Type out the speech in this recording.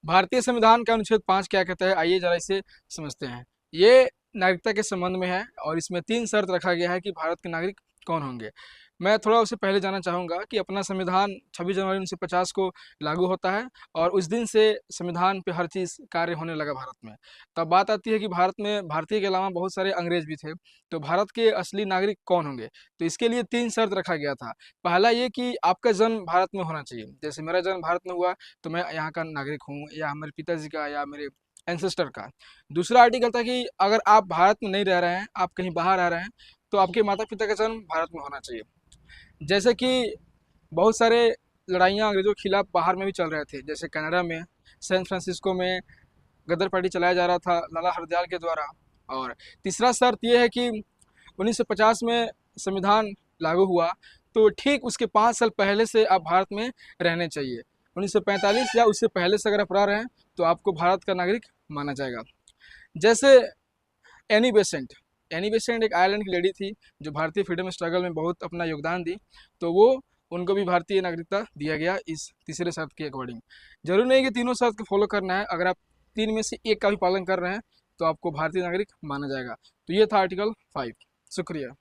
भारतीय संविधान का अनुच्छेद 5 क्या कहता है, आइए जरा इसे समझते हैं। ये नागरिकता के संबंध में है और इसमें 3 शर्त रखा गया है कि भारत के नागरिक कौन होंगे। मैं थोड़ा उससे पहले जानना चाहूँगा कि अपना संविधान 26 जनवरी 1950 को लागू होता है और उस दिन से संविधान पे हर चीज़ कार्य होने लगा भारत में। तब बात आती है कि भारत में भारतीय के अलावा बहुत सारे अंग्रेज भी थे, तो भारत के असली नागरिक कौन होंगे? तो इसके लिए 3 शर्त रखा गया था। पहला ये कि आपका जन्म भारत में होना चाहिए, जैसे मेरा जन्म भारत में हुआ तो मैं यहाँ का नागरिक हूँ, या मेरे पिताजी का या मेरे एंसेस्टर का। दूसरा आर्टिकल था कि अगर आप भारत में नहीं रह रहे हैं, आप कहीं बाहर रह रहे हैं, तो आपके माता पिता का जन्म भारत में होना चाहिए। जैसे कि बहुत सारे लड़ाइयाँ अंग्रेजों के खिलाफ बाहर में भी चल रहे थे, जैसे कनाडा में, सैन फ्रांसिस्को में गदर पार्टी चलाया जा रहा था लाला हरदयाल के द्वारा। और तीसरा शर्त यह है कि 1950 में संविधान लागू हुआ, तो ठीक उसके 5 साल पहले से आप भारत में रहने चाहिए। 1945 या उससे पहले से अगर आप रह रहे हैं तो आपको भारत का नागरिक माना जाएगा। जैसे एनी बेसेंट एक आयरलैंड की लेडी थी जो भारतीय फ्रीडम स्ट्रगल में बहुत अपना योगदान दी, तो वो उनको भी भारतीय नागरिकता दिया गया इस तीसरे शर्त के अकॉर्डिंग। जरूरी नहीं कि तीनों शर्त को फॉलो करना है, अगर आप 3 में से एक का भी पालन कर रहे हैं तो आपको भारतीय नागरिक माना जाएगा। तो ये था आर्टिकल 5। शुक्रिया।